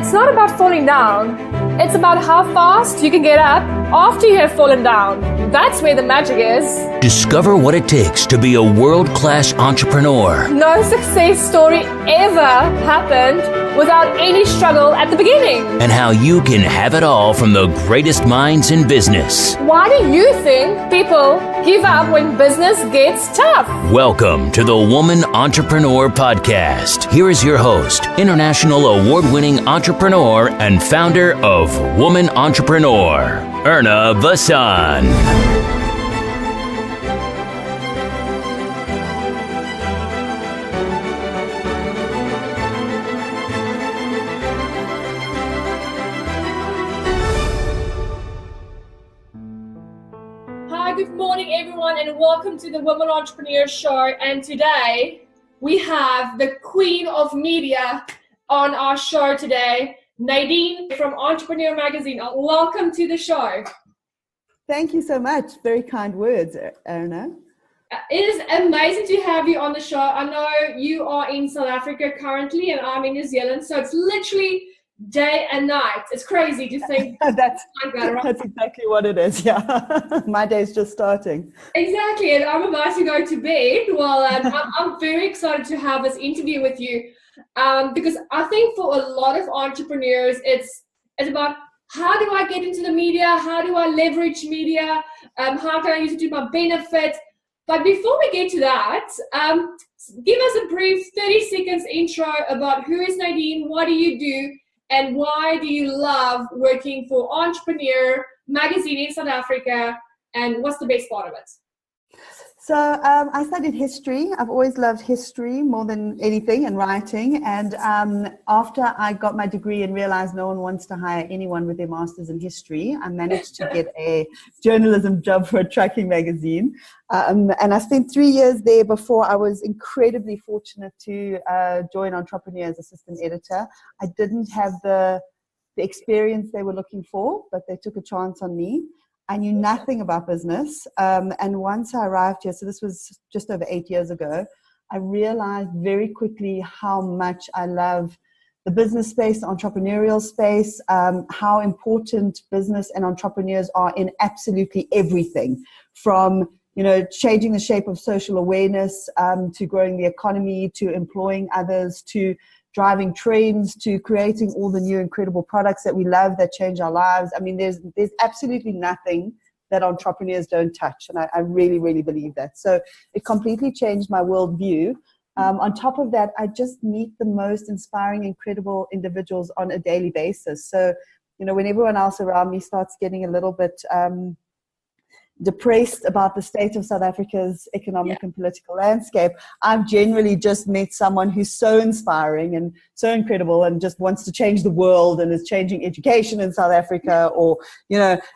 It's not about falling down. It's about how fast you can get up after you have fallen down. That's where the magic is. Discover what it takes to be a world-class entrepreneur. No success story ever happened without any struggle at the beginning. And how you can have it all from the greatest minds in business. Why do you think people give up when business gets tough? Welcome to the Woman Entrepreneur Podcast. Here is your host, international award-winning entrepreneur and founder of Woman Entrepreneur, Erna Vassan. Hi, good morning everyone, and welcome to the Women Entrepreneur Show. And today we have the queen of media on our show today, Nadine from Entrepreneur Magazine. Welcome to the show. Thank you so much. Very kind words, Erna. It is amazing to have you on the show. I know you are in South Africa currently and I'm in New Zealand, so it's literally day and night. It's crazy to think that's right? That's exactly what it is. Yeah, my day's just starting. Exactly, and I'm about to go to bed. Well, I'm very excited to have this interview with you because I think for a lot of entrepreneurs, it's about how do I get into the media? How do I leverage media? How can I use it to my benefit? But before we get to that, give us a brief 30 seconds intro about who is Nadine, what do you do, and why do you love working for Entrepreneur Magazine in South Africa, and what's the best part of it? So I studied history. I've always loved history more than anything, and writing. And after I got my degree and realized no one wants to hire anyone with their master's in history, I managed to get a journalism job for a trucking magazine. And I spent 3 years there before I was incredibly fortunate to join Entrepreneur as assistant editor. I didn't have the experience they were looking for, but they took a chance on me. I knew nothing about business. And once I arrived here, so this was just over 8 years ago, I realized very quickly how much I love the business space, the entrepreneurial space, how important business and entrepreneurs are in absolutely everything, from changing the shape of social awareness, to growing the economy, to employing others, to driving trends, to creating all the new incredible products that we love that change our lives. I mean, there's absolutely nothing that entrepreneurs don't touch. And I really, really believe that. So it completely changed my worldview. On top of that, I just meet the most inspiring, incredible individuals on a daily basis. So, when everyone else around me starts getting a little bit depressed about the state of South Africa's economic and political landscape, I've generally just met someone who's so inspiring and so incredible and just wants to change the world and is changing education in South Africa, or,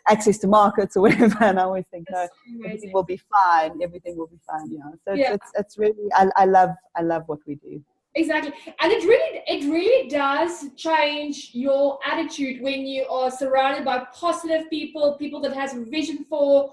access to markets or whatever. And I always think, no, everything will be fine. Everything will be fine. So it's really, I love what we do. Exactly. And it really does change your attitude when you are surrounded by positive people that has a vision for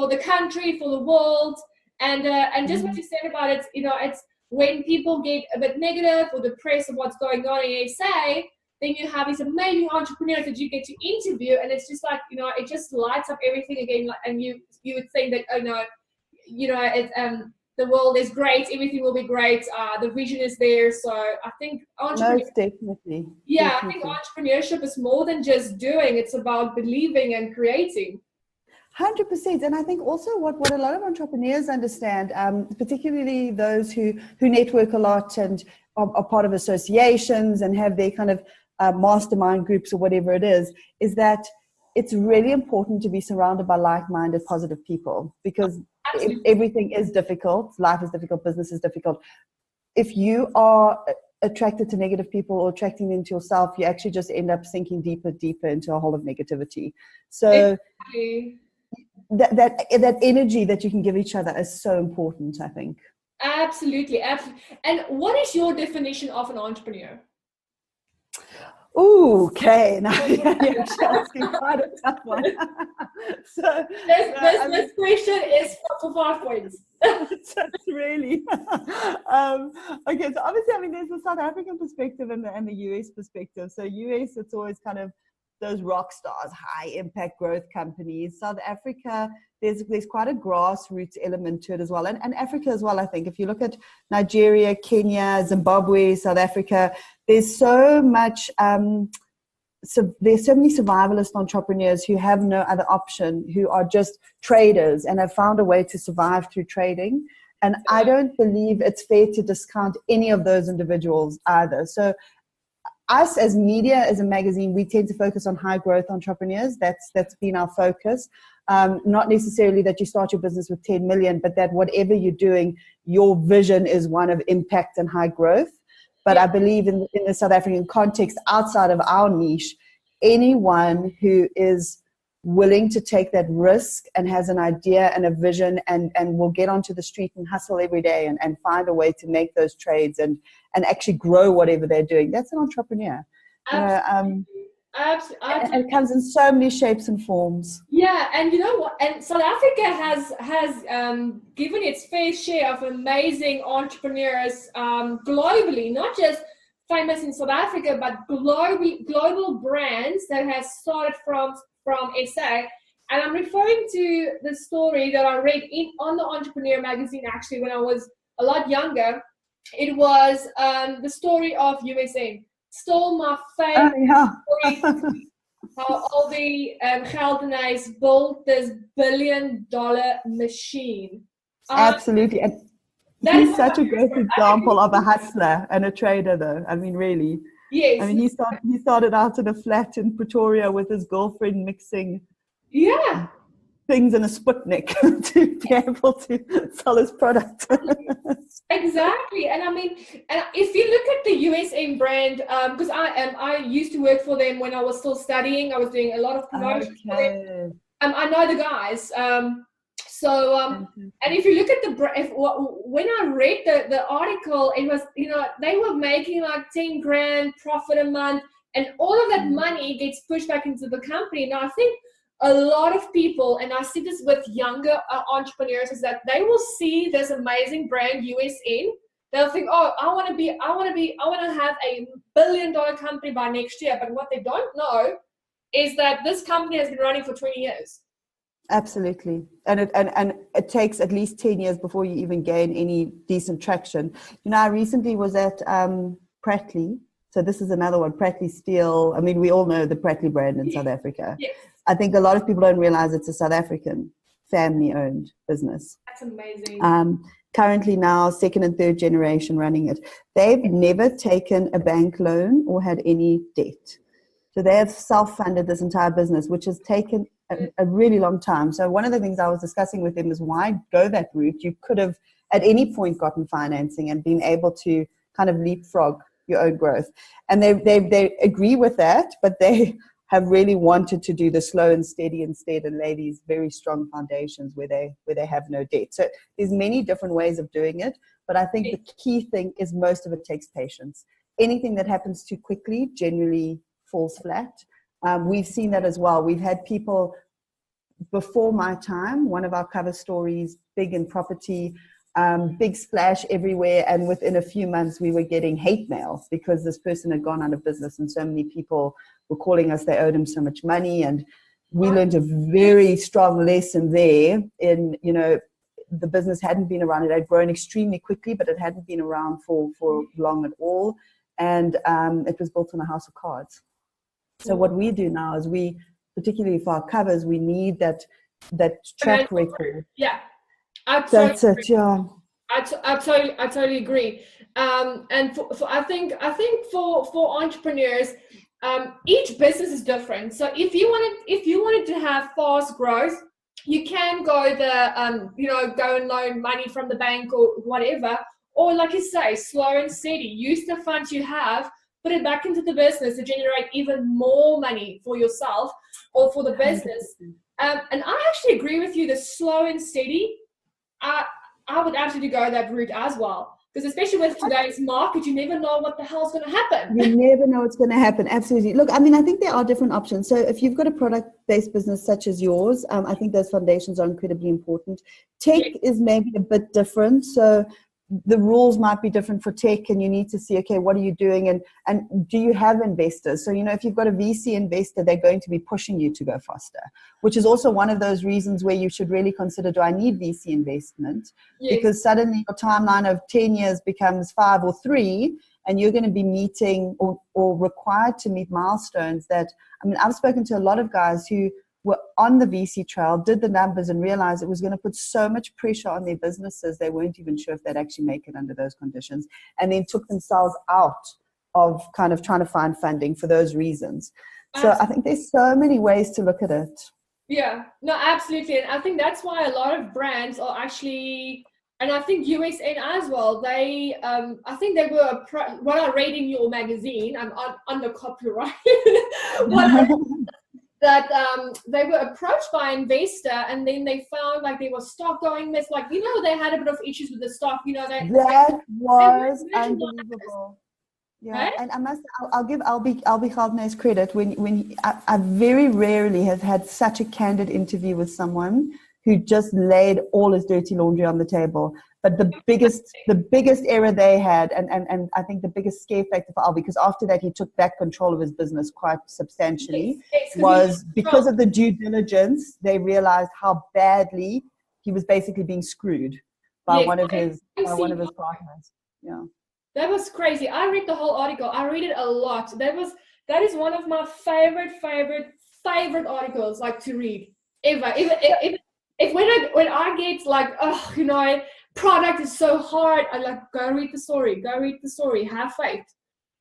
the country, for the world, and just what you said about it, it's when people get a bit negative or depressed of what's going on in SA, then you have these amazing entrepreneurs that you get to interview, and it's just like, it just lights up everything again, and you would think that, the world is great, everything will be great, the vision is there. So I think definitely. I think entrepreneurship is more than just doing, it's about believing and creating. 100%. And I think also what a lot of entrepreneurs understand, particularly those who network a lot and are part of associations and have their kind of mastermind groups or whatever it is that it's really important to be surrounded by like-minded, positive people, because everything is difficult. Life is difficult. Business is difficult. If you are attracted to negative people or attracting them to yourself, you actually just end up sinking deeper into a hole of negativity. So that energy that you can give each other is so important, I think. Absolutely. And what is your definition of an entrepreneur? Okay, now you're actually asking quite a tough one. This question is for 5 points. That's really okay. So obviously, I mean, there's the South African perspective and the US perspective. So US, it's always kind of those rock stars, high impact growth companies. South Africa, there's quite a grassroots element to it as well, and Africa as well. I think if you look at Nigeria, Kenya, Zimbabwe, South Africa, there's so much. So there's so many survivalist entrepreneurs who have no other option, who are just traders and have found a way to survive through trading. And I don't believe it's fair to discount any of those individuals either. So us as media, as a magazine, we tend to focus on high growth entrepreneurs. That's been our focus. Not necessarily that you start your business with 10 million, but that whatever you're doing, your vision is one of impact and high growth. But I believe in the South African context, outside of our niche, anyone who is willing to take that risk and has an idea and a vision and will get onto the street and hustle every day and find a way to make those trades and actually grow whatever they're doing, that's an entrepreneur. Absolutely. And it comes in so many shapes and forms. Yeah, and you know what? And South Africa has given its fair share of amazing entrepreneurs globally, not just famous in South Africa, but global brands that has started from SA. And I'm referring to the story that I read on the Entrepreneur magazine actually when I was a lot younger. It was the story of USN. Still my favorite story. How all the Geldenaars built this billion-dollar machine. Absolutely. And he's such a great example of a hustler and a trader, though. I mean, really. Yes. I mean, he started out in a flat in Pretoria with his girlfriend mixing things in a Sputnik to be able to sell his product. Exactly. And I mean, and if you look at the USN brand, because I used to work for them when I was still studying. I was doing a lot of promotions for them. I know the guys. And if you look at when I read the article, it was, they were making like 10 grand profit a month, and all of that money gets pushed back into the company. Now I think a lot of people, and I see this with younger entrepreneurs, is that they will see this amazing brand USN. They'll think, oh, I want to have a billion-dollar company by next year. But what they don't know is that this company has been running for 20 years. Absolutely. And it takes at least 10 years before you even gain any decent traction. I recently was at Pratley. So this is another one, Pratley Steel. I mean, we all know the Pratley brand in South Africa. Yes. I think a lot of people don't realize it's a South African family-owned business. That's amazing. Currently now, second and third generation running it. They've never taken a bank loan or had any debt. So they have self-funded this entire business, which has taken a really long time. So one of the things I was discussing with them is, why go that route? You could have at any point gotten financing and been able to kind of leapfrog your own growth. And they agree with that, but they have really wanted to do the slow and steady instead and lay these very strong foundations where they have no debt. So there's many different ways of doing it, but I think the key thing is most of it takes patience. Anything that happens too quickly generally falls flat. We've seen that as well. We've had people before my time, one of our cover stories, big in property, big splash everywhere, and within a few months we were getting hate mail because this person had gone out of business, and so many people were calling us they owed him so much money. And we learned a very strong lesson there in, the business hadn't been around. It had grown extremely quickly, but it hadn't been around for long at all, and it was built on a house of cards. So what we do now is particularly for our covers, we need that track record. Yeah. That's it, yeah. I totally agree. And for I think for entrepreneurs, each business is different. So if you wanted to have fast growth, you can go go and loan money from the bank or whatever, or like you say, slow and steady. Use the funds you have, put it back into the business to generate even more money for yourself or for the business. And I actually agree with you. The slow and steady. I would absolutely go that route as well. Because especially with today's market, you never know what the hell's going to happen. You never know what's going to happen. Absolutely. Look, I mean, I think there are different options. So if you've got a product-based business such as yours, I think those foundations are incredibly important. Tech is maybe a bit different. So the rules might be different for tech, and you need to see, okay, what are you doing? And do you have investors? So, if you've got a VC investor, they're going to be pushing you to go faster, which is also one of those reasons where you should really consider, do I need VC investment? Yes. Because suddenly your timeline of 10 years becomes 5 or 3, and you're going to be meeting or required to meet milestones that, I've spoken to a lot of guys who were on the VC trail, did the numbers, and realized it was going to put so much pressure on their businesses, they weren't even sure if they'd actually make it under those conditions, and then took themselves out of kind of trying to find funding for those reasons. So I think there's so many ways to look at it. Yeah, no, absolutely. And I think that's why a lot of brands are actually, and I think USN as well, they, I think they were, what I read in your magazine, I'm under copyright, that they were approached by an investor, and then they found like there was stock going miss, like they had a bit of issues with the stock, that was unbelievable. Yeah, right? and I'll be Galdner's credit when I very rarely have had such a candid interview with someone who just laid all his dirty laundry on the table. But the biggest error they had, and I think the biggest scare factor for Albie, because after that he took back control of his business quite substantially, was because of the due diligence, they realized how badly he was basically being screwed by one of his partners. Yeah. That was crazy. I read the whole article. I read it a lot. That is one of my favorite articles, like, to read ever. If when I get like, product is so hard, I like, go read the story, have faith.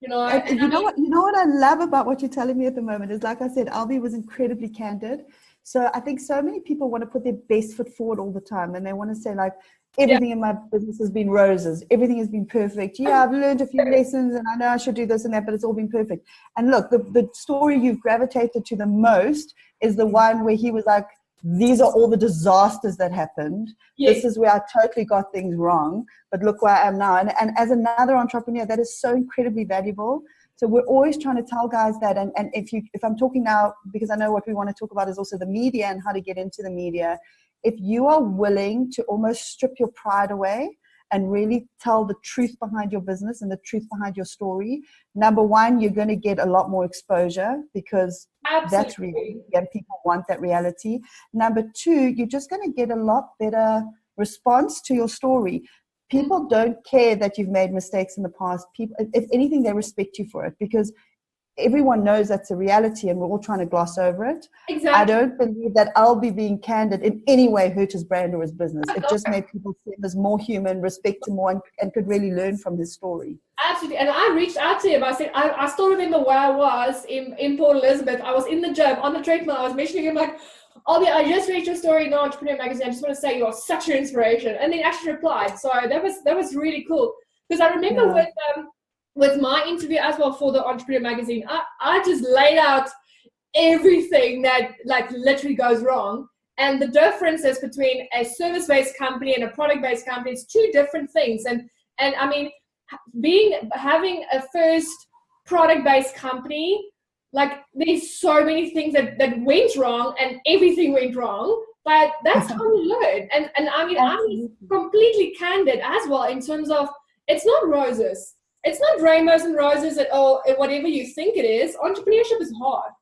You know what I love about what you're telling me at the moment is, like I said, Albie was incredibly candid. So I think so many people want to put their best foot forward all the time, and they want to say, like, everything in my business has been roses. Everything has been perfect. Yeah, I've learned a few lessons, and I know I should do this and that, but it's all been perfect. And look, the story you've gravitated to the most is the one where he was like, these are all the disasters that happened. Yes. This is where I totally got things wrong, but look where I am now. And as another entrepreneur, that is so incredibly valuable. So we're always trying to tell guys that. And if I'm talking now, because I know what we want to talk about is also the media and how to get into the media. If you are willing to almost strip your pride away and really tell the truth behind your business and the truth behind your story, number one, you're going to get a lot more exposure, because that's really, and people want that reality. Number two, you're just going to get a lot better response to your story. People don't care that you've made mistakes in the past. People, if anything, they respect you for it, because everyone knows that's a reality, and we're all trying to gloss over it. Exactly. I don't believe that Albie being candid in any way hurt his brand or his business. It just made people see him as more human, respect him more, and could really learn from his story. Absolutely. And I reached out to him. I said, I still remember where I was in Port Elizabeth. I was in the gym on the treadmill. I was mentioning him like, Albie, I just read your story in the Entrepreneur magazine. I just want to say you are such an inspiration. And then actually replied. So that was really cool. Because I remember with my interview as well for the Entrepreneur magazine, I just laid out everything that like literally goes wrong, and the differences between a service-based company and a product-based company is two different things. And I mean, having a first product-based company, like there's so many things that went wrong, and everything went wrong, but that's how we learn. And I mean, I'm completely candid as well in terms of, it's not roses. It's not rainbows and roses at all, whatever you think it is. Entrepreneurship is hard.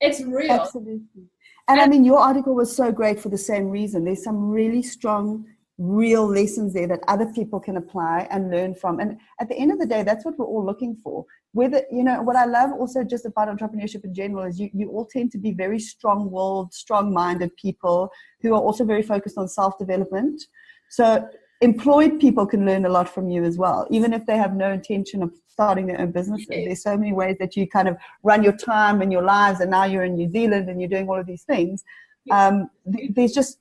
It's real. Absolutely. And I mean, your article was so great for the same reason. There's some really strong, real lessons there that other people can apply and learn from. And at the end of the day, that's what we're all looking for. Whether, what I love also just about entrepreneurship in general is you all tend to be very strong-willed, strong-minded people who are also very focused on self-development. So employed people can learn a lot from you as well, even if they have no intention of starting their own businesses. Yes. There's so many ways that you kind of run your time and your lives, and now you're in New Zealand and you're doing all of these things. There's just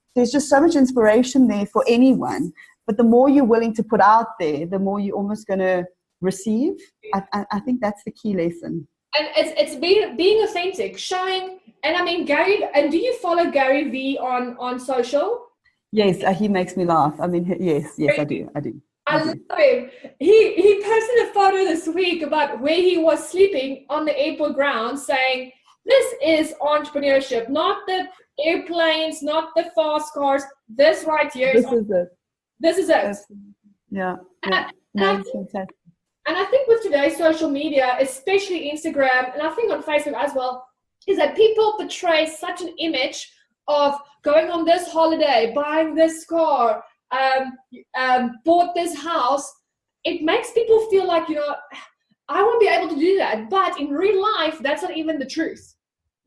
so much inspiration there for anyone. But the more you're willing to put out there, the more you're almost going to receive. I think that's the key lesson. And it's being authentic, showing. And I mean, Gary, and do you follow Gary V on social? Yes, he makes me laugh. I mean, yes, I do. I love him. He posted a photo this week about where he was sleeping on the airport ground, saying, "This is entrepreneurship, not the airplanes, not the fast cars. This right here This is it. This is it." Absolutely. Yeah. Yeah. No, it's fantastic. And I think with today's social media, especially Instagram, and I think on Facebook as well, is that people portray such an image of going on this holiday, buying this car, bought this house. It makes people feel like, I won't be able to do that. But in real life, that's not even the truth.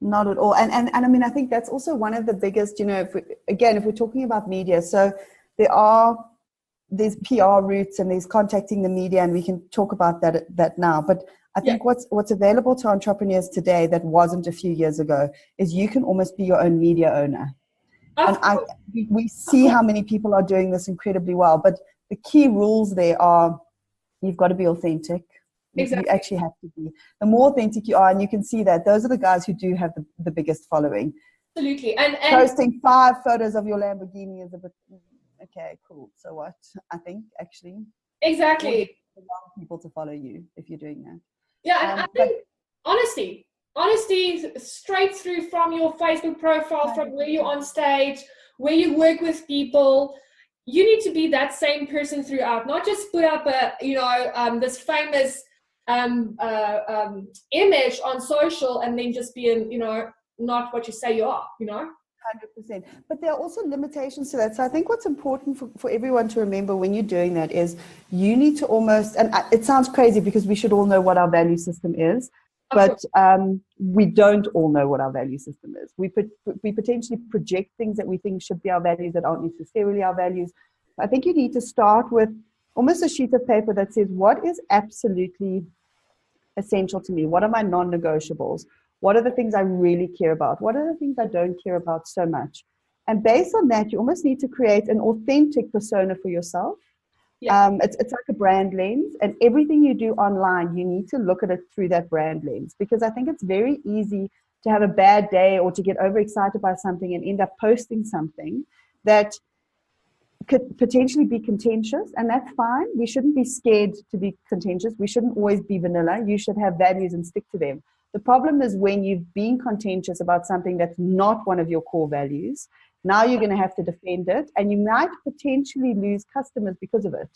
Not at all. And I mean, I think that's also one of the biggest, if we're talking about media, so there's PR routes and there's contacting the media, and we can talk about that now. But I think what's available to entrepreneurs today that wasn't a few years ago is you can almost be your own media owner. And we see how many people are doing this incredibly well. But the key rules there are you've got to be authentic. Exactly. You actually have to be. The more authentic you are, and you can see that those are the guys who do have the biggest following. Absolutely. And posting 5 photos of your Lamborghini is a bit okay, cool. So what? I think actually. Exactly. People to follow you if you're doing that. Yeah, and I think honesty straight through from your Facebook profile, from where you're on stage, where you work with people. You need to be that same person throughout, not just put up this famous image on social and then just being, not what you say you are, 100%. But there are also limitations to that. So I think what's important for everyone to remember when you're doing that is you need to almost, and it sounds crazy because we should all know what our value system is, but we don't all know what our value system is. We potentially project things that we think should be our values that aren't necessarily our values. I think you need to start with almost a sheet of paper that says, what is absolutely essential to me? What are my non-negotiables? What are the things I really care about? What are the things I don't care about so much? And based on that, you almost need to create an authentic persona for yourself. Yeah. It's like a brand lens, and everything you do online, you need to look at it through that brand lens, because I think it's very easy to have a bad day or to get overexcited by something and end up posting something that could potentially be contentious, and that's fine. We shouldn't be scared to be contentious. We shouldn't always be vanilla. You should have values and stick to them. The problem is when you've been contentious about something that's not one of your core values, now you're going to have to defend it, and you might potentially lose customers because of it.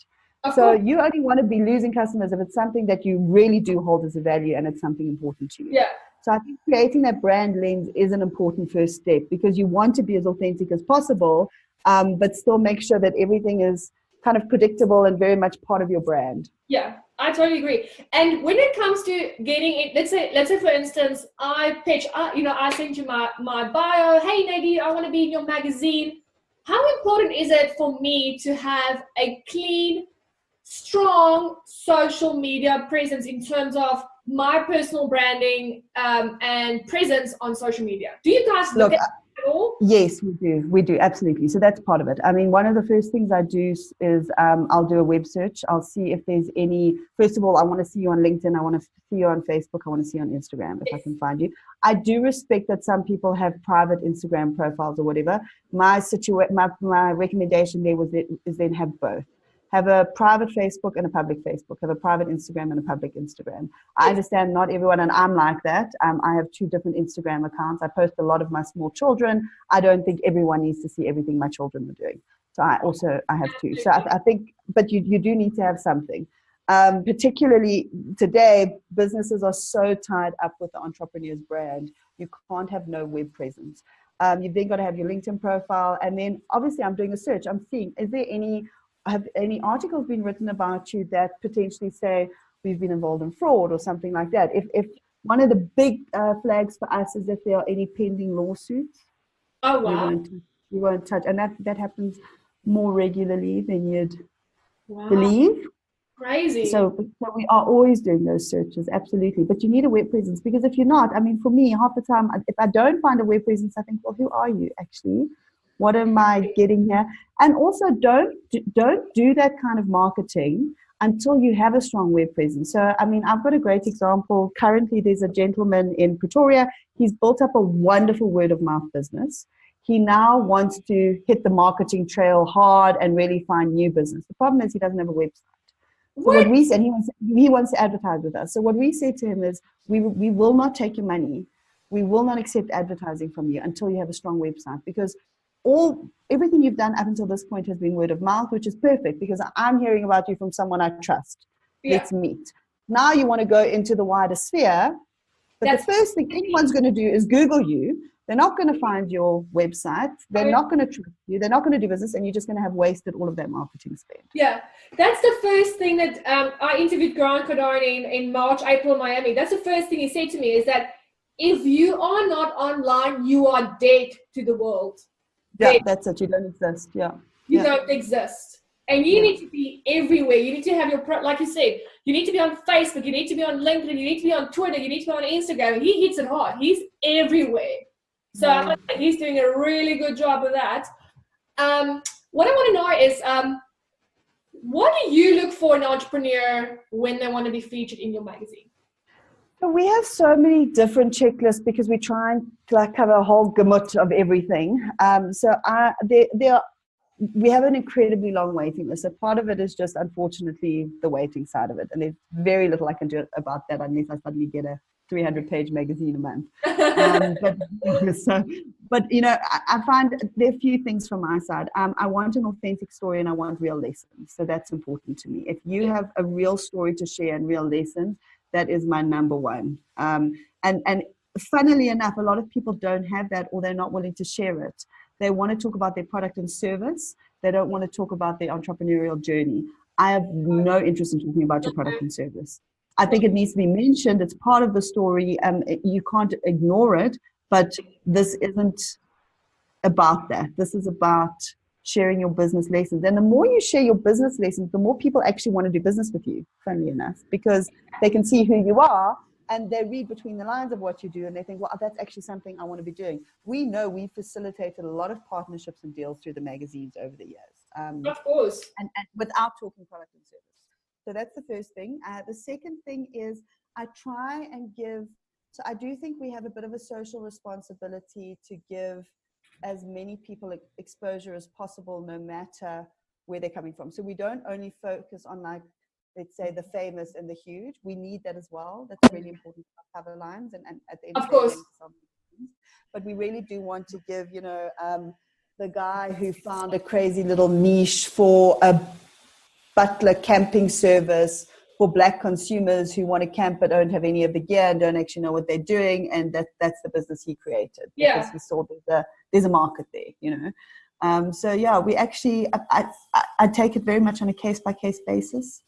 So you only want to be losing customers if it's something that you really do hold as a value and it's something important to you. Yeah. So I think creating that brand lens is an important first step, because you want to be as authentic as possible, but still make sure that everything is kind of predictable and very much part of your brand. Yeah, I totally agree. And when it comes to getting it, let's say for instance, I pitch, I send you my bio. Hey Nadine, I want to be in your magazine. How important is it for me to have a clean, strong social media presence in terms of my personal branding and presence on social media? Do you guys look at that at all? Yes, we do, absolutely. So that's part of it. I mean, one of the first things I do is I'll do a web search. I'll see if there's any, first of all, I want to see you on LinkedIn, I want to see you on Facebook, I want to see you on Instagram if I can find you. I do respect that some people have private Instagram profiles or whatever. My recommendation there is then have both. Have a private Facebook and a public Facebook. Have a private Instagram and a public Instagram. I understand not everyone, and I'm like that. I have 2 different Instagram accounts. I post a lot of my small children. I don't think everyone needs to see everything my children are doing. So I have 2. So I think, but you do need to have something. Particularly today, businesses are so tied up with the entrepreneur's brand. You can't have no web presence. You've then got to have your LinkedIn profile. And then obviously I'm doing a search. I'm seeing, have any articles been written about you that potentially say we've been involved in fraud or something like that? If one of the big flags for us is if there are any pending lawsuits, we won't touch. And that happens more regularly than you'd believe. Crazy. So we are always doing those searches, absolutely. But you need a web presence, because if you're not, I mean, for me, half the time, if I don't find a web presence, I think, well, who are you actually? What am I getting here? And also don't do that kind of marketing until you have a strong web presence. So, I mean, I've got a great example. Currently, there's a gentleman in Pretoria. He's built up a wonderful word of mouth business. He now wants to hit the marketing trail hard and really find new business. The problem is he doesn't have a website. So what we said, he wants to advertise with us. So what we said to him is, we will not take your money. We will not accept advertising from you until you have a strong website, because everything you've done up until this point has been word of mouth, which is perfect because I'm hearing about you from someone I trust. Yeah. Let's meet. Now you want to go into the wider sphere, but the first thing anyone's going to do is Google you. They're not going to find your website. They're not going to trust you. They're not going to do business, and you're just going to have wasted all of that marketing spend. Yeah, that's the first thing that I interviewed Grant Cardone in March, April, Miami. That's the first thing he said to me, is that if you are not online, you are dead to the world. Yeah, that's it. You don't exist. Yeah. You don't exist. And you need to be everywhere. You need to have your, like you said, you need to be on Facebook, you need to be on LinkedIn, you need to be on Twitter, you need to be on Instagram. He hits it hard. He's everywhere. So I think he's doing a really good job of that. What I want to know is, what do you look for in an entrepreneur when they want to be featured in your magazine? So we have so many different checklists because we try and cover a whole gamut of everything. We have an incredibly long waiting list. So part of it is just, unfortunately, the waiting side of it. And there's very little I can do about that unless I suddenly get a 300-page magazine a month. But I find there are a few things from my side. I want an authentic story and I want real lessons. So that's important to me. If you have a real story to share and real lessons, that is my number one. And funnily enough, a lot of people don't have that, or they're not willing to share it. They want to talk about their product and service. They don't want to talk about their entrepreneurial journey. I have no interest in talking about your product and service. I think it needs to be mentioned. It's part of the story. You can't ignore it, but this isn't about that. This is about sharing your business lessons. And the more you share your business lessons, the more people actually want to do business with you, funnily enough, because they can see who you are and they read between the lines of what you do and they think, well, that's actually something I want to be doing. We know we facilitated a lot of partnerships and deals through the magazines over the years. Of course. And without talking product and service. So that's the first thing. The second thing is I try and give, so I do think we have a bit of a social responsibility to give as many people exposure as possible, no matter where they're coming from. So we don't only focus on, like, let's say, the famous and the huge. We need that as well. That's really important for cover lines and at the end of course. But we really do want to give, the guy who found a crazy little niche for a butler camping service for Black consumers who want to camp but don't have any of the gear and don't actually know what they're doing, and that's the business he created. Because he saw there's a market there, So yeah, we actually I take it very much on a case-by-case basis.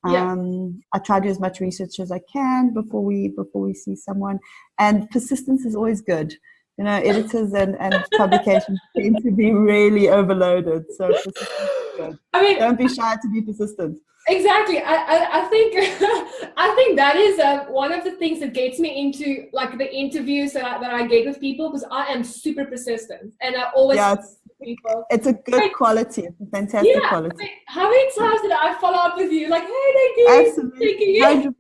I try to do as much research as I can before we see someone, and persistence is always good. Editors and publications tend to be really overloaded, so persistence is good. I mean, don't be shy to be persistent. Exactly. I think I think that is one of the things that gets me into, like, the interviews that I get with people, because I am super persistent and I always people. It's a good quality. It's a fantastic quality. I mean, how many times did I follow up with you? Like, hey, Nadine. Absolutely. 100%.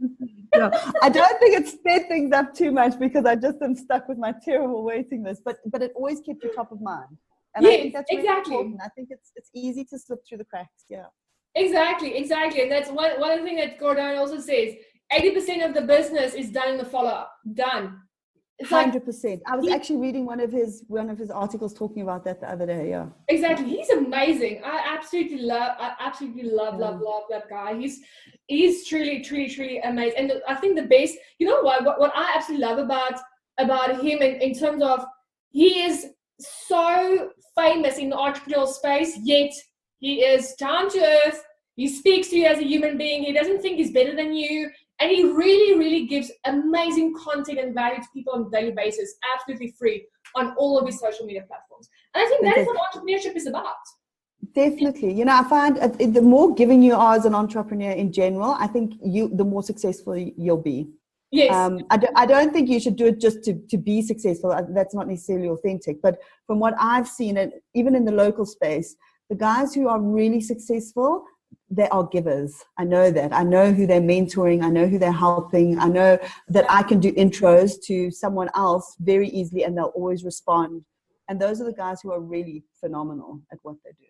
No, I don't think it sped things up too much because I just am stuck with my terrible waiting list. But it always kept you top of mind. And I think that's really important. I think it's easy to slip through the cracks. Yeah. Exactly. And that's one of the things that Gordon also says. 80% of the business is done in the follow-up. Done. It's 100%. I was actually reading one of his articles talking about that the other day. Yeah. Exactly. He's amazing. I absolutely love that guy. He's truly amazing. And I think the best, what I absolutely love about him in terms of, he is so famous in the entrepreneurial space, yet he is down to earth. He speaks to you as a human being. He doesn't think he's better than you. And he really, really gives amazing content and value to people on a daily basis, absolutely free, on all of his social media platforms. And I think that is what entrepreneurship is about. Definitely. I find the more giving you are as an entrepreneur in general, I think the more successful you'll be. Yes. I don't think you should do it just to be successful. That's not necessarily authentic. But from what I've seen, and even in the local space, the guys who are really successful, they are givers. I know that. I know who they're mentoring. I know who they're helping. I know that I can do intros to someone else very easily and they'll always respond. And those are the guys who are really phenomenal at what they're doing.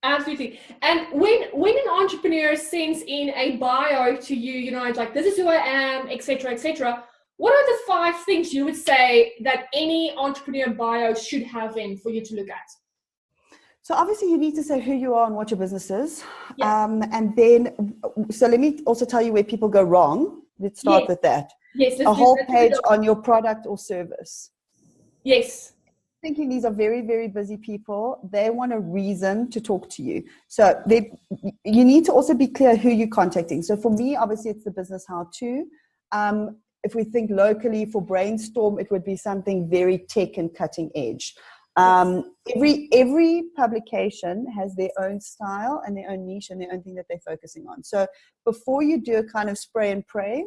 Absolutely. And when an entrepreneur sends in a bio to you, you know, it's like, this is who I am, etc., etc., what are the 5 things you would say that any entrepreneur bio should have in for you to look at? So obviously you need to say who you are and what your business is. Yeah. And then, so let me also tell you where people go wrong. Let's start with that. Yes. A whole page on your product or service. Yes. Thinking these are very, very busy people. They want a reason to talk to you. So you need to also be clear who you're contacting. So for me, obviously it's the business how-to. If we think locally for Brainstorm, it would be something very tech and cutting edge. Every publication has their own style and their own niche and their own thing that they're focusing on. So before you do a kind of spray and pray,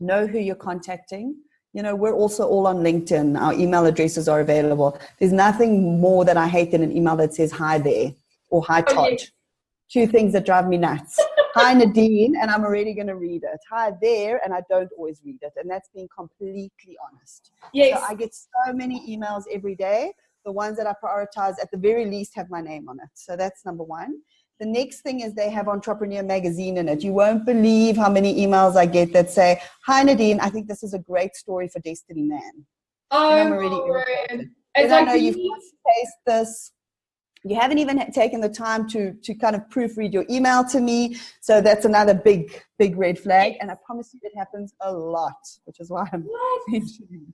know who you're contacting. You know, we're also all on LinkedIn. Our email addresses are available. There's nothing more that I hate than an email that says hi there or hi Todd. Yes. 2 things that drive me nuts. Hi Nadine, and I'm already going to read it. Hi there, and I don't always read it. And that's being completely honest. Yes. So I get so many emails every day. The ones that I prioritize at the very least have my name on it. So that's number 1. The next thing is they have Entrepreneur Magazine in it. You won't believe how many emails I get that say, hi Nadine, I think this is a great story for Destiny Man. Oh, and I'm already irritated. And I know you've got this. You haven't even taken the time to kind of proofread your email to me. So that's another big, big red flag. And I promise you it happens a lot, which is why I'm mentioning.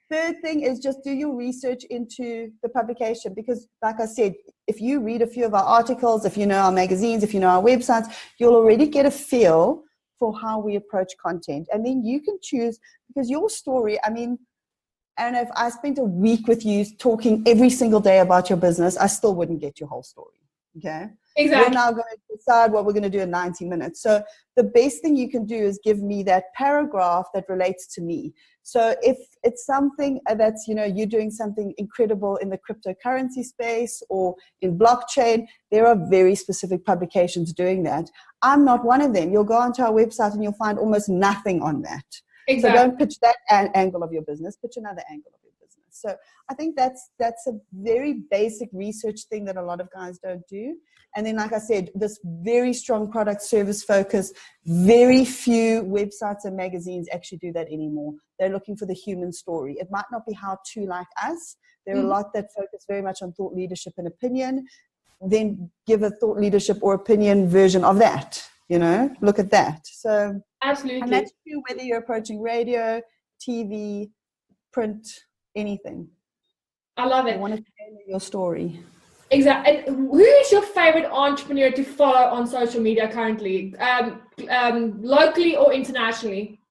Third thing is just do your research into the publication, because like I said, if you read a few of our articles, if you know our magazines, if you know our websites, you'll already get a feel for how we approach content. And then you can choose, because your story, I mean, I don't know, if I spent a week with you talking every single day about your business, I still wouldn't get your whole story. Okay. Exactly. We're now going to decide what we're going to do in 90 minutes. So the best thing you can do is give me that paragraph that relates to me. So if it's something that's, you know, you're doing something incredible in the cryptocurrency space or in blockchain, there are very specific publications doing that. I'm not one of them. You'll go onto our website and you'll find almost nothing on that. Exactly. So don't pitch that angle of your business, pitch another angle of your business. So I think that's a very basic research thing that a lot of guys don't do. And then, like I said, this very strong product service focus, very few websites and magazines actually do that anymore. They're looking for the human story. It might not be how-to like us. There are a lot that focus very much on thought leadership and opinion. Then give a thought leadership or opinion version of that, you know, look at that. So absolutely. And that's true whether you're approaching radio, TV, print, anything. I love it. You want to tailor your story. Exactly. And who is your favorite entrepreneur to follow on social media currently, locally or internationally?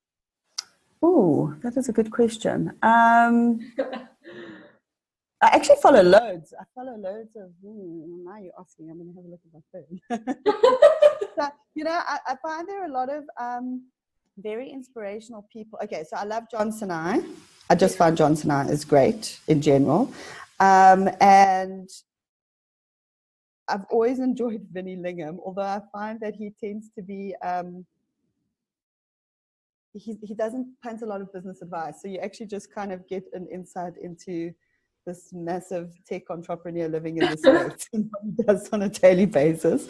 Oh, that is a good question. I actually follow loads. I follow loads of, now you're asking, I'm going to have a look at my phone. So, you know, I find there are a lot of very inspirational people. Okay, so I love John Sinai. I just find John Sinai is great in general. And I've always enjoyed Vinnie Lingham, although I find that he tends to be, he doesn't punt a lot of business advice. So you actually just kind of get an insight into this massive tech entrepreneur living in the States and what he does on a daily basis.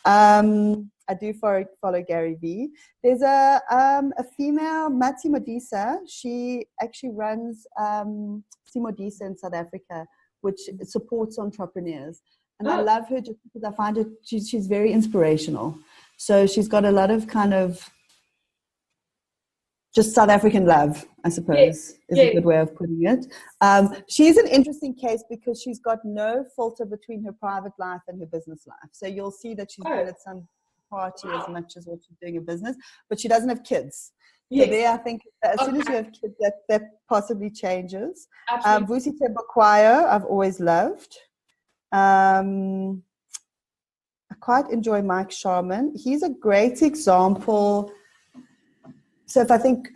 I do follow Gary Vee. There's a female, Matsi Modisa. She actually runs Simodisa in South Africa, which supports entrepreneurs. And I love her just because I find she's very inspirational. So she's got a lot of kind of just South African love, I suppose, is a good way of putting it. She's an interesting case because she's got no filter between her private life and her business life. So you'll see that she's been at some party as much as what she's doing in business, but she doesn't have kids. Yes. So there, I think, as soon as you have kids, that possibly changes. Vusi Tembakwayo, I've always loved. I quite enjoy Mike Sharman. He's a great example. So if I think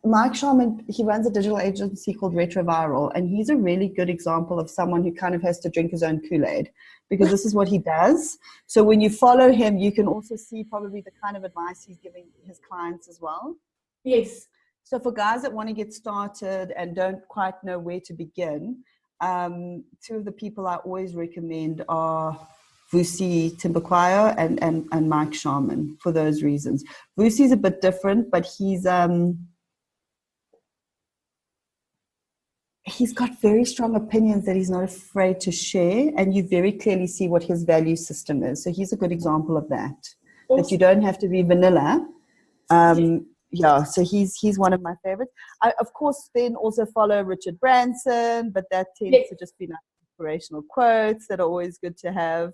Mike Sharman, he runs a digital agency called Retroviral, and he's a really good example of someone who kind of has to drink his own Kool-Aid, because this is what he does. So when you follow him, you can also see probably the kind of advice he's giving his clients as well. Yes. So for guys that want to get started and don't quite know where to begin, Two of the people I always recommend are Vusi Timberkwire and Mike Sharman for those reasons. Vusi's a bit different, but he's got very strong opinions that he's not afraid to share, and you very clearly see what his value system is. So he's a good example of that. Awesome. That you don't have to be vanilla. Yeah, so he's one of my favorites. I, of course, then also follow Richard Branson, but that tends to just be like inspirational quotes that are always good to have.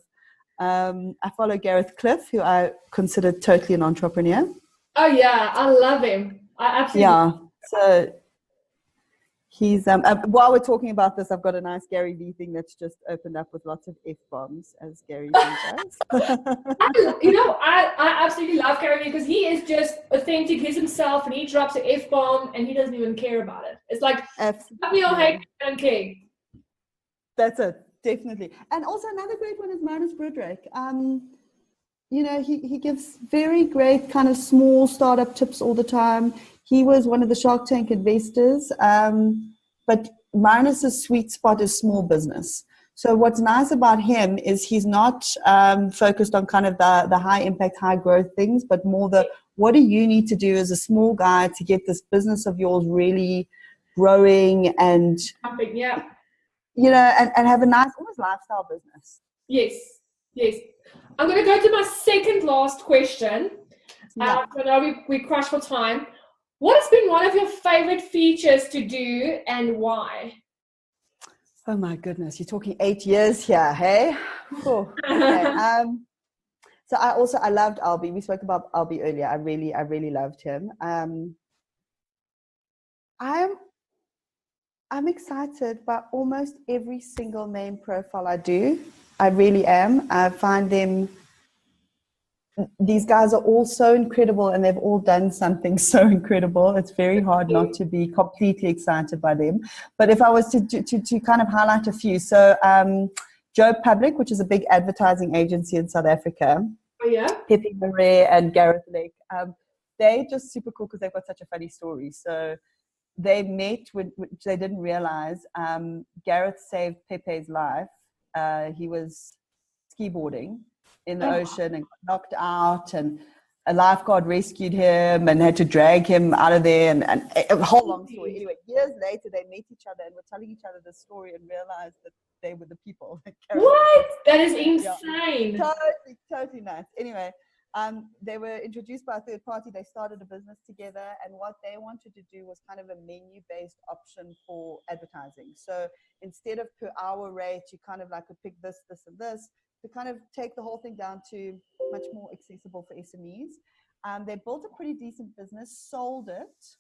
I follow Gareth Cliff, who I consider totally an entrepreneur. Oh yeah, I love him. I absolutely. Yeah, so he's while we're talking about this, I've got a nice Gary Vee thing that's just opened up with lots of F-bombs, as Gary Vee does. I absolutely love Gary Vee because he is just authentic. He's himself, and he drops an F-bomb, and he doesn't even care about it. It's like, love me or hate me, I don't care. That's it, definitely. And also another great one is Magnus Broderick. He gives very great kind of small startup tips all the time. He was one of the Shark Tank investors, but Magnus's sweet spot is small business. So what's nice about him is he's not focused on kind of the high impact, high growth things, but more the what do you need to do as a small guy to get this business of yours really growing and and have a nice almost lifestyle business. Yes. I'm going to go to my second last question. I know we crushed for time. What has been one of your favorite features to do and why? Oh my goodness, you're talking 8 years here, hey? Oh, okay. So I loved Albie. We spoke about Albie earlier. I really loved him. I'm excited by almost every single name profile I do. I really am. I find these guys are all so incredible, and they've all done something so incredible. It's very hard not to be completely excited by them. But if I was to kind of highlight a few, so Joe Public, which is a big advertising agency in South Africa. Oh yeah. Pepe Marais and Gareth Lake. They're just super cool because they've got such a funny story. So they met, which they didn't realize. Gareth saved Pepe's life. He was ski boarding in the ocean and got knocked out, and a lifeguard rescued him and had to drag him out of there, and a whole long story. Anyway, years later they met each other and were telling each other this story and realized that they were the people. What? That is insane. Yeah. Totally nuts. Anyway, they were introduced by a third party. They started a business together, and what they wanted to do was kind of a menu-based option for advertising. So instead of per hour rate, you kind of like could pick this, and this, to kind of take the whole thing down to much more accessible for SMEs. They built a pretty decent business, sold it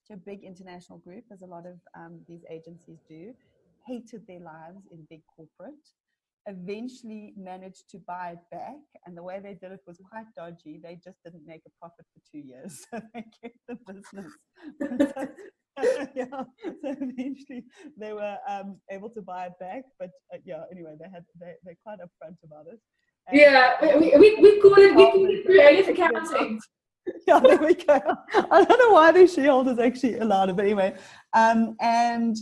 to a big international group, as a lot of these agencies do, hated their lives in big corporate, eventually managed to buy it back. And the way they did it was quite dodgy. They just didn't make a profit for 2 years. So they kept the business. So eventually they were able to buy it back. But anyway, they're quite upfront about it. And we call it creative accounting. Yeah, there we go. I don't know why their shareholders actually allowed it, but anyway, and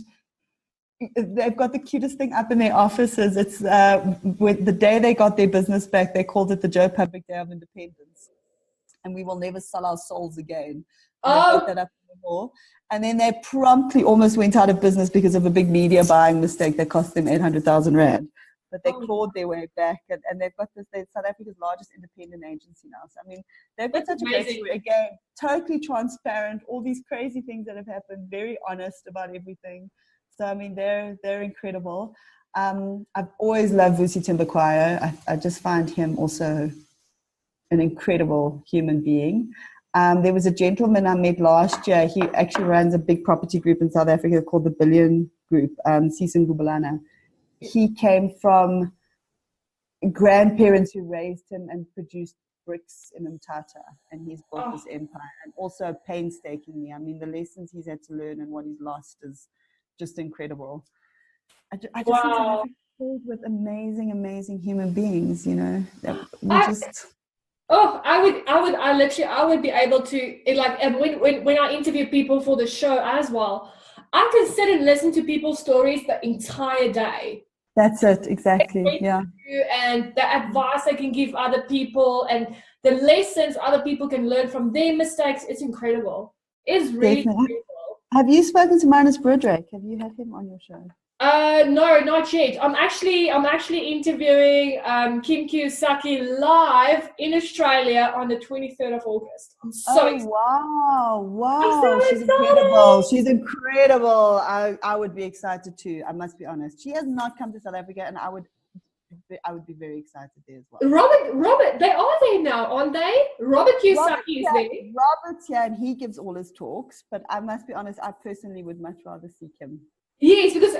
they've got the cutest thing up in their offices. It's with the day they got their business back, they called it the Joe Public Day of Independence, and we will never sell our souls again. Got that up in the wall. And then they promptly almost went out of business because of a big media buying mistake that cost them 800,000 rand. But they clawed their way back, and they've got this. They're South Africa's largest independent agency now. So I mean, they've got such a great story. Again, totally transparent. All these crazy things that have happened. Very honest about everything. So I mean, they're incredible. I've always loved Vusi Timberkwire. I just find him also an incredible human being. There was a gentleman I met last year. He actually runs a big property group in South Africa called the Billion Group, Sisin Gubalana. He came from grandparents who raised him and produced bricks in Mthatha, and he's built this empire, and also painstakingly. I mean, the lessons he's had to learn and what he's lost is just incredible. I just think South Africa is filled with amazing human beings, you know. I would be able to, like, when I interview people for the show as well, I can sit and listen to people's stories the entire day. That's it, exactly. Yeah. And the advice I can give other people and the lessons other people can learn from their mistakes, it's incredible. It's really Definitely. incredible. Have you spoken to Magnus Broderick? Have you had him on your show? No, not yet. I'm actually interviewing Kim Kiyosaki live in Australia on the 23rd of August. I'm so excited. Wow. I'm so She's excited. incredible. She's incredible. I would be excited too. I must be honest. She has not come to South Africa, and I would be very excited there as well. Robert, they are there now, aren't they? Robert Kiyosaki is there. Robert's here, and he gives all his talks. But I must be honest, I personally would much rather see Kim. Yes, because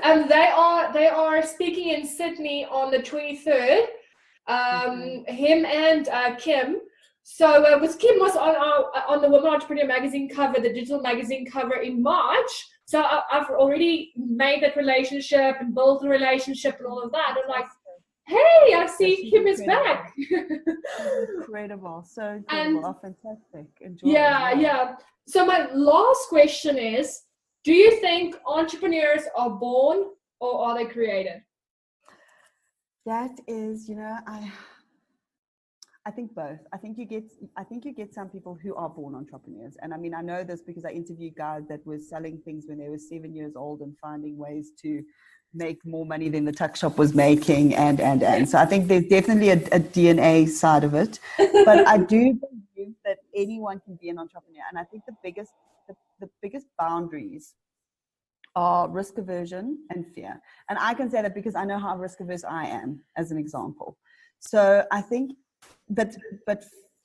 they are speaking in Sydney on the 23rd. Him and Kim. So because Kim was on the Women Entrepreneur magazine cover, the digital magazine cover in March. So I've already made that relationship and built the relationship and all of that. I'm like, hey, I see Kim is back. Incredible. So incredible. Oh, fantastic. Enjoy. Yeah. So my last question is, do you think entrepreneurs are born or are they created? That is, I think both. I think you get some people who are born entrepreneurs. And I mean, I know this because I interviewed guys that were selling things when they were 7 years old and finding ways to make more money than the tuck shop was making and. So I think there's definitely a DNA side of it. But I do believe that anyone can be an entrepreneur. And I think the biggest boundaries are risk aversion and fear. And I can say that because I know how risk averse I am, as an example. So I think but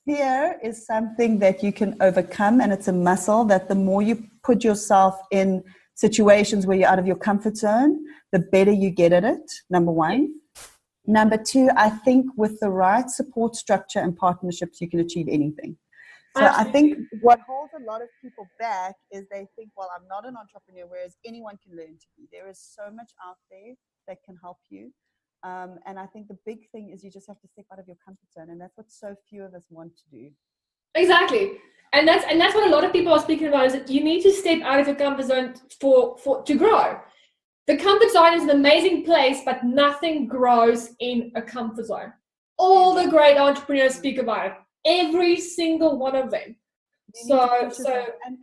fear is something that you can overcome, and it's a muscle that the more you put yourself in situations where you're out of your comfort zone, the better you get at it, number one. Number two, I think with the right support structure and partnerships, you can achieve anything. So I think what holds a lot of people back is they think, well, I'm not an entrepreneur, whereas anyone can learn to be. There is so much out there that can help you. And I think the big thing is you just have to step out of your comfort zone. And that's what so few of us want to do. Exactly. And that's what a lot of people are speaking about, is that you need to step out of your comfort zone to grow. The comfort zone is an amazing place, but nothing grows in a comfort zone. All the great entrepreneurs speak about it. Every single one of them. And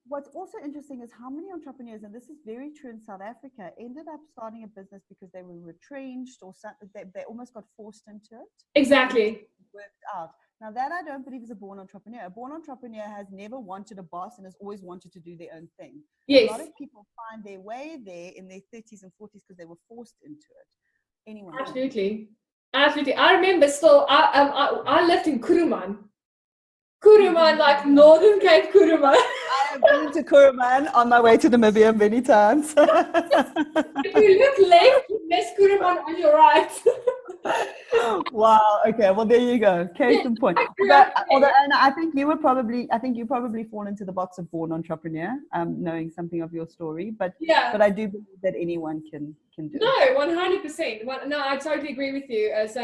what's also interesting is how many entrepreneurs, and this is very true in South Africa, ended up starting a business because they were retrenched or they almost got forced into it. Exactly. It worked out. Now that I don't believe is a born entrepreneur. A born entrepreneur has never wanted a boss and has always wanted to do their own thing. Yes. A lot of people find their way there in their 30s and 40s because they were forced into it. Anyone? Absolutely. I remember still, I lived in Kuruman, like Northern Cape Kuruman. I have been to Kuruman on my way to Namibia many times. If you look left, you miss Kuruman on your right. Wow. Okay. Well, there you go. Case in point. And I think you probably fall into the box of born entrepreneur, knowing something of your story. But I do believe that anyone can do it. No, 100%. No, I totally agree with you. As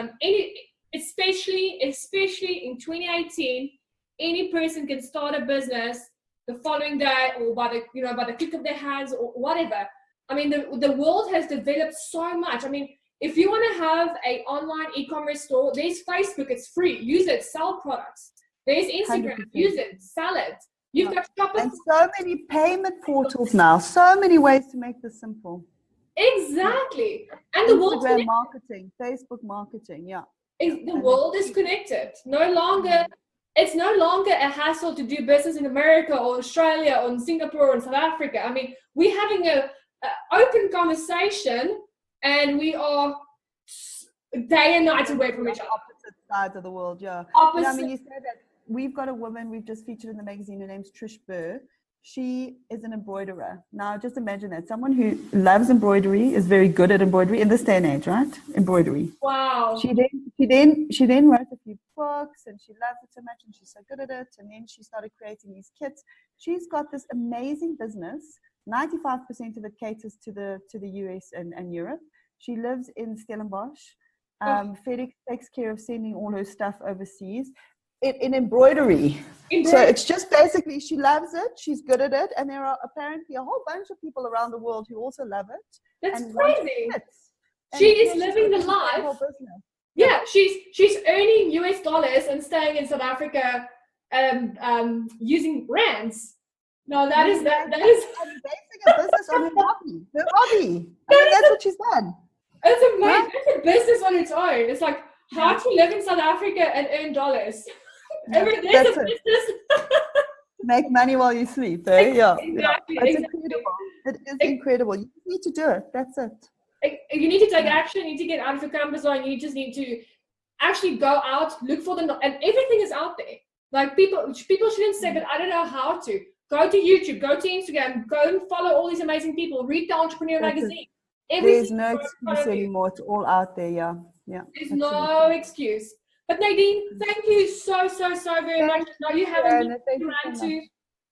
especially in 2018, any person can start a business the following day, or by the click of their hands, or whatever. I mean, the world has developed so much. I mean, if you want to have an online e-commerce store, there's Facebook, it's free. Use it, sell products. There's Instagram, 100%. Use it, sell it. You've got Shopify. And so many payment portals now, so many ways to make this simple. Exactly. And the world Instagram marketing, Facebook marketing, the world is connected. It's no longer a hassle to do business in America or Australia or in Singapore or in South Africa. I mean, we're having an open conversation, and we are day and night away from each other. Opposite sides of the world, yeah. Opposite. I mean, you said that we've got a woman we've just featured in the magazine. Her name's Trish Burr. She is an embroiderer. Now, just imagine that. Someone who loves embroidery, is very good at embroidery in this day and age, right? Embroidery. Wow. She then wrote a few books, and she loves it so much, and she's so good at it. And then she started creating these kits. She's got this amazing business. 95% of it caters to the US and Europe. She lives in Stellenbosch. FedEx takes care of sending all her stuff overseas. in embroidery. So it's just basically, she loves it, she's good at it, and there are apparently a whole bunch of people around the world who also love it. That's and crazy. She is living the life. Yeah, she's earning US dollars and staying in South Africa using rands. No, that is basing a business on her hobby. That's what she's done. It's amazing. It's a business on its own. It's like how to live in South Africa and earn dollars. There's a business. Make money while you sleep. Eh? Yeah. Exactly. It's incredible. It is incredible. You need to do it. That's it. You need to take action. You need to get out of your comfort zone. You just need to actually go out, look for them, and everything is out there. Like people shouldn't say, but I don't know how to. Go to YouTube, go to Instagram, go and follow all these amazing people. Read the Entrepreneur Magazine. There's no excuse anymore. It's all out there. Yeah. There's no excuse. But Nadine, thank you so very much. Now you have a plan to.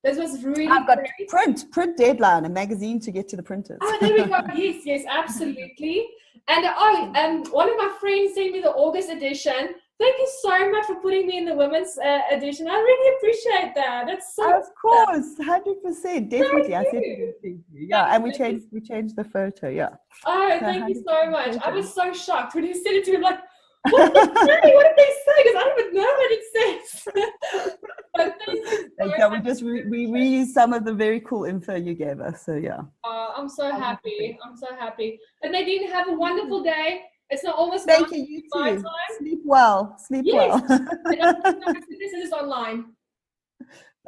This was really I've got print deadline, a magazine to get to the printers. Oh, there we go. Yes, absolutely. And one of my friends sent me the August edition. Thank you so much for putting me in the women's edition. I really appreciate that. That's so. Of course, 100%, definitely. I said it. Yeah, and we changed the photo. Yeah. Oh, thank you so much. I was so shocked when you said it to me. Like, what did they say? What did they say? Because I don't even know what it says. But thank you. We reused some of the very cool info you gave us. So yeah. I'm so happy. But Nadine, have a wonderful day. It's not almost Thank you. You too. Time. Sleep well. Well. This is online.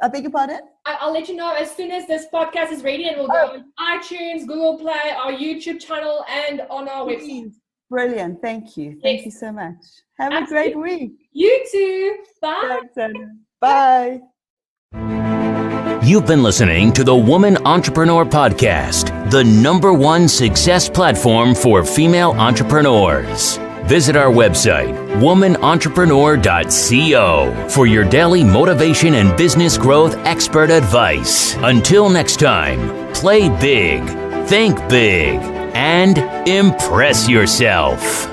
I beg your pardon? I'll let you know as soon as this podcast is ready, and we'll go on iTunes, Google Play, our YouTube channel, and on our website. Brilliant. Thank you. Thank you so much. Have a great week. You too. Bye. Thanks, Anna. Bye. You've been listening to the Woman Entrepreneur Podcast, the #1 success platform for female entrepreneurs. Visit our website, womanentrepreneur.co, for your daily motivation and business growth expert advice. Until next time, play big, think big, and impress yourself.